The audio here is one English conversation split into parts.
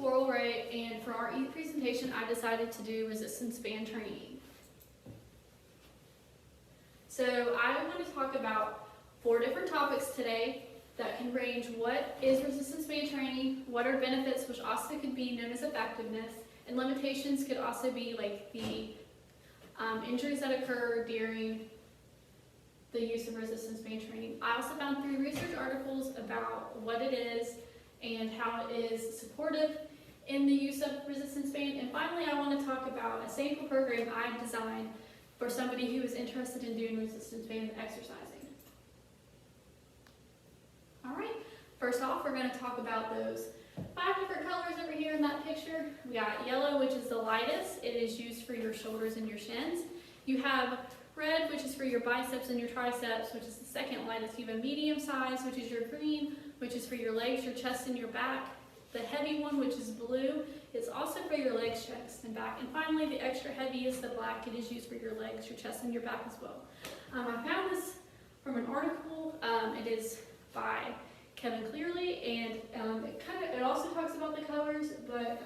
Coral Ray, and for our presentation, I decided to do resistance band training. So I want to talk about 4 different topics today that can range what is resistance band training, what are benefits, which also could be known as effectiveness, and limitations could also be like the injuries that occur during the use of resistance band training. I also found 3 research articles about what it is and how it is supportive in the use of resistance band. And finally, I want to talk about a sample program I designed for somebody who is interested in doing resistance band exercising. All right, first off, we're going to talk about those 5 different colors over here in that picture. We got yellow, which is the lightest. It is used for your shoulders and your shins. You have red, which is for your biceps and your triceps, which is the second lightest. You have a medium size, which is your green, which is for your legs, your chest, and your back. The heavy one, which is blue, is also for your legs, chest, and back. And finally, the extra heavy is the black. It is used for your legs, your chest, and your back as well. I found this from an article. It is by Kevin Clearly, and it also talks about the colors, but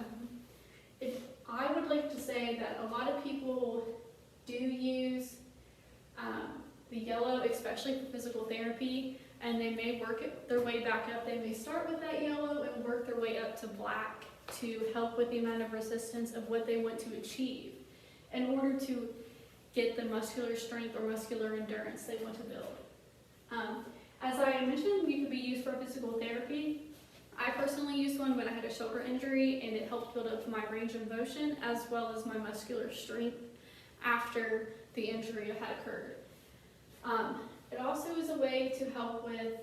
I would like to say that a lot of people do use the yellow, especially for physical therapy, and they may work their way back up. They may start with that yellow and work their way up to black to help with the amount of resistance of what they want to achieve in order to get the muscular strength or muscular endurance they want to build. As I mentioned, you could be used for physical therapy. I personally used one when I had a shoulder injury, and it helped build up my range of motion as well as my muscular strength after the injury had occurred. It also is a way to help with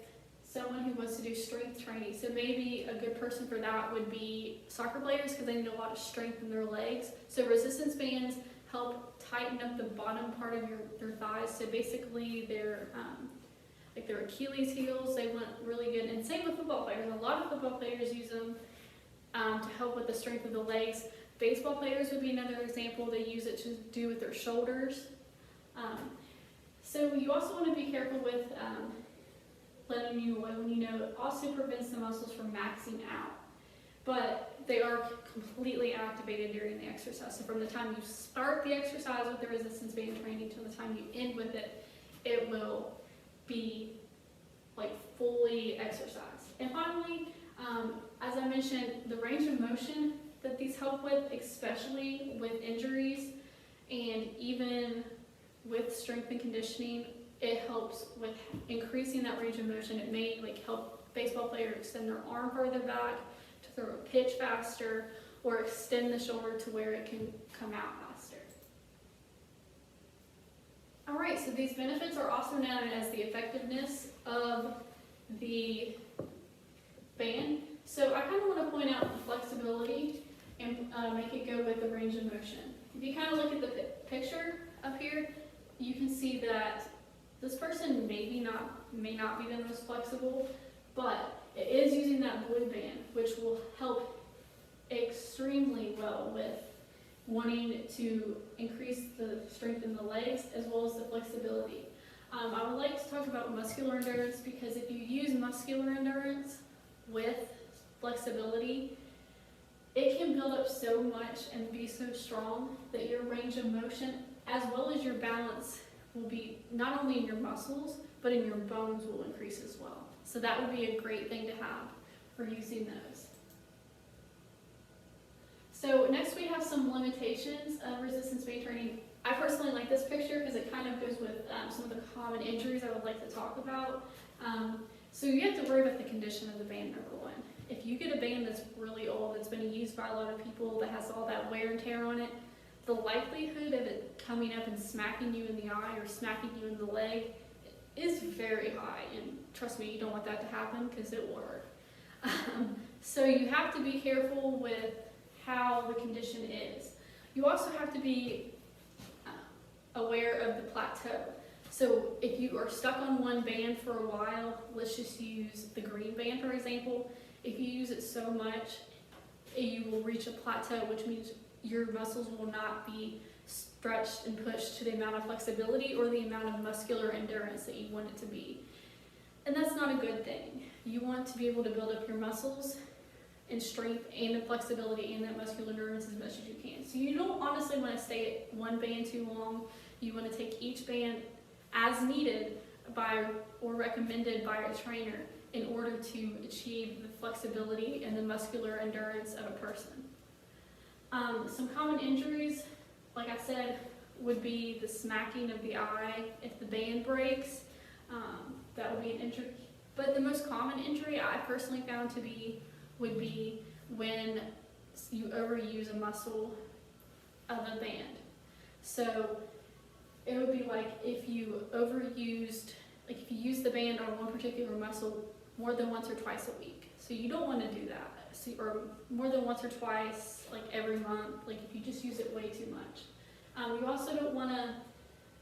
someone who wants to do strength training. So maybe a good person for that would be soccer players, because they need a lot of strength in their legs. So resistance bands help tighten up the bottom part of their thighs. So basically their Achilles heels, they want really good. And same with football players. A lot of football players use them to help with the strength of the legs. Baseball players would be another example. They use it to do with their shoulders. So you also want to be careful with letting you know when you know it also prevents the muscles from maxing out. But they are completely activated during the exercise. So from the time you start the exercise with the resistance band training to the time you end with it, it will be like fully exercised. And finally, as I mentioned, the range of motion that these help with, especially with injuries and even with strength and conditioning, it helps with increasing that range of motion. It may help baseball players extend their arm further back, to throw a pitch faster, or extend the shoulder to where it can come out faster. All right, so these benefits are also known as the effectiveness of the band. So I kind of want to point out the flexibility and make it go with the range of motion. If you kind of look at the picture up here, you can see that this person may not be the most flexible, but it is using that blue band, which will help extremely well with wanting to increase the strength in the legs as well as the flexibility. I would like to talk about muscular endurance, because if you use muscular endurance with flexibility, it can build up so much and be so strong that your range of motion as well as your balance will be not only in your muscles, but in your bones will increase as well. So that would be a great thing to have for using those. So next we have some limitations of resistance band training. I personally like this picture because it kind of goes with some of the common injuries I would like to talk about. So you have to worry about the condition of the band, number one. If you get a band that's really old, that's been used by a lot of people, that has all that wear and tear on it, the likelihood of it coming up and smacking you in the eye or smacking you in the leg is very high. And trust me, you don't want that to happen because it will hurt. So you have to be careful with how the condition is. You also have to be aware of the plateau. So if you are stuck on one band for a while, let's just use the green band for example. If you use it so much, you will reach a plateau, which means your muscles will not be stretched and pushed to the amount of flexibility or the amount of muscular endurance that you want it to be. And that's not a good thing. You want to be able to build up your muscles in strength and in flexibility and that muscular endurance as much as you can. So you don't honestly want to stay at one band too long. You want to take each band as needed by or recommended by a trainer in order to achieve the flexibility and the muscular endurance of a person. Some common injuries, like I said, would be the smacking of the eye. If the band breaks, that would be an injury. But the most common injury I personally found would be when you overuse a muscle of a band. So it would be like if you if you use the band on one particular muscle more than once or twice a week. So you don't want to do that. Or more than once or twice, like every month, like if you just use it way too much. You also don't want to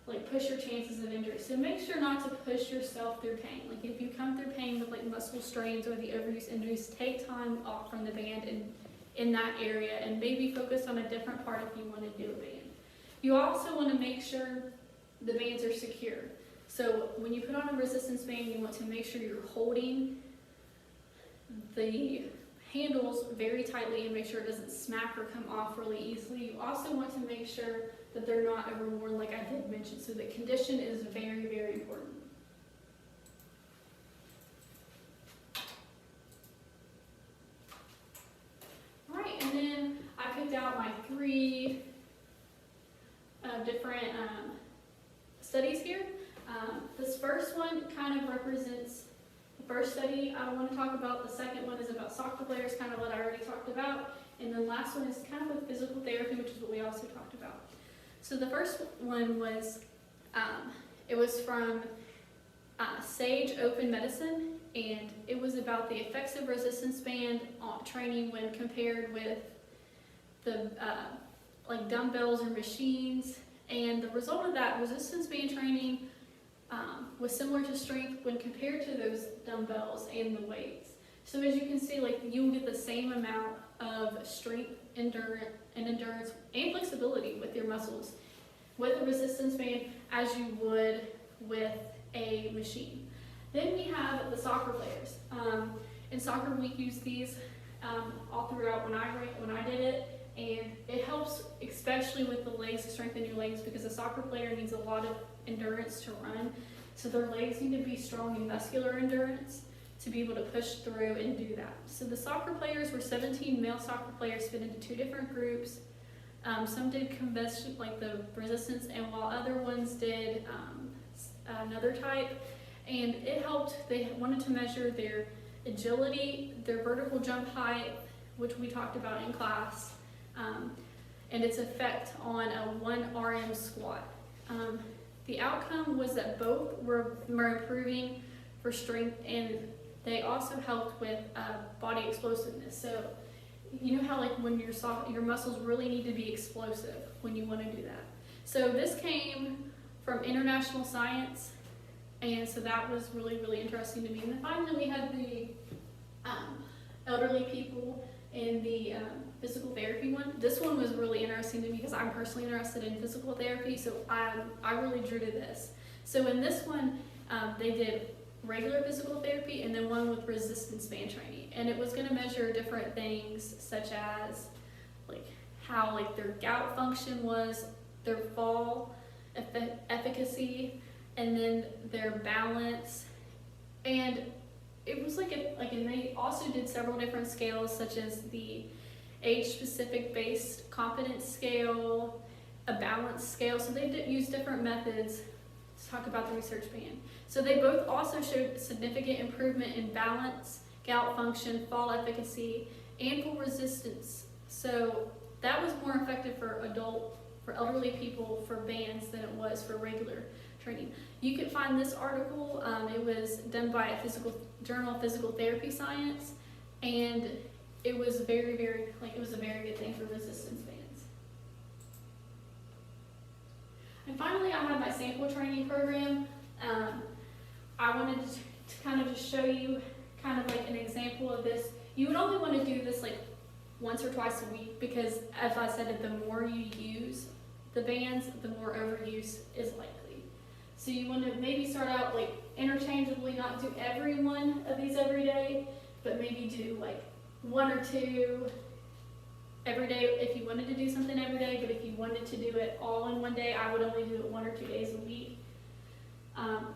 like push your chances of injury. So make sure not to push yourself through pain. Like if you come through pain with like muscle strains or the overuse injuries, take time off from the band and in that area and maybe focus on a different part if you want to do a band. You also want to make sure the bands are secure. So when you put on a resistance band, you want to make sure you're holding the handles very tightly and make sure it doesn't smack or come off really easily. You also want to make sure that they're not overworn, like I did mention. So the condition is very, very important. All right, and then I picked out my 3 different studies here. This first one kind of represents the first study I want to talk about. The second one is about soccer players, kind of what I already talked about. And the last one is kind of with physical therapy, which is what we also talked about. So the first one was, it was from Sage Open Medicine, and it was about the effects of resistance band training when compared with the like dumbbells or machines. And the result of that resistance band training was similar to strength when compared to those dumbbells and the weights. So as you can see, like you will get the same amount of strength, endurance and flexibility with your muscles with a resistance band as you would with a machine. Then we have the soccer players. In soccer, we use these all throughout when I did it, and it helps especially with the legs to strengthen your legs because a soccer player needs a lot of endurance to run. So their legs need to be strong in muscular endurance to be able to push through and do that. So the soccer players were 17 male soccer players split into 2 different groups. Some did convention, like the resistance, and while other ones did another type. And it helped, they wanted to measure their agility, their vertical jump height, which we talked about in class, and its effect on a 1 RM squat. The outcome was that both were improving for strength, and they also helped with body explosiveness. So you know how like when your muscles really need to be explosive when you want to do that. So this came from International Science, and so that was really, really interesting to me. And then finally we had the elderly people in the physical therapy one. This one was really interesting to me because I'm personally interested in physical therapy, so I really drew to this. So in this one, they did regular physical therapy and then one with resistance band training, and it was going to measure different things such as like how like their gout function was, their fall efficacy, and then their balance. And it was and they also did several different scales such as the age-specific based competence scale, a balance scale. So they use different methods to talk about the research band. So they both also showed significant improvement in balance, gout function, fall efficacy, and for resistance. So that was more effective for elderly people for bands than it was for regular training. You can find this article, it was done by a journal of physical therapy science, and it was very, very, it was a very good thing for resistance bands. And finally, I have my sample training program. I wanted to kind of just show you kind of like an example of this. You would only want to do this like once or twice a week because, as I said, the more you use the bands, the more overuse is likely. So you want to maybe start out like interchangeably, not do every one of these every day, but maybe do like 1 or 2 every day if you wanted to do something every day, but if you wanted to do it all in one day, I would only do it 1 or 2 days a week.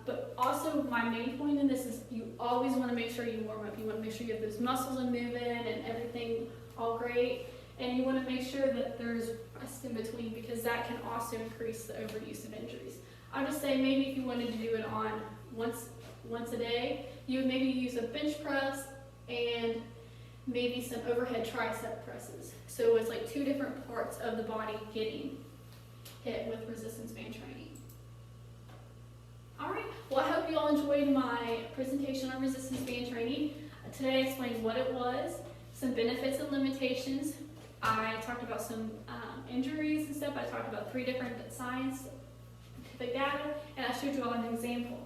But also my main point in this is you always want to make sure you warm up. You want to make sure you have those muscles and moving and everything all great. And you want to make sure that there's rest in between, because that can also increase the overuse of injuries. I would say maybe if you wanted to do it on once a day, you would maybe use a bench press and maybe some overhead tricep presses. So it's like 2 different parts of the body getting hit with resistance band training. Alright, well I hope you all enjoyed my presentation on resistance band training. Today I explained what it was, some benefits and limitations. I talked about some injuries and stuff. I talked about 3 different scientific data, and I showed you all an example.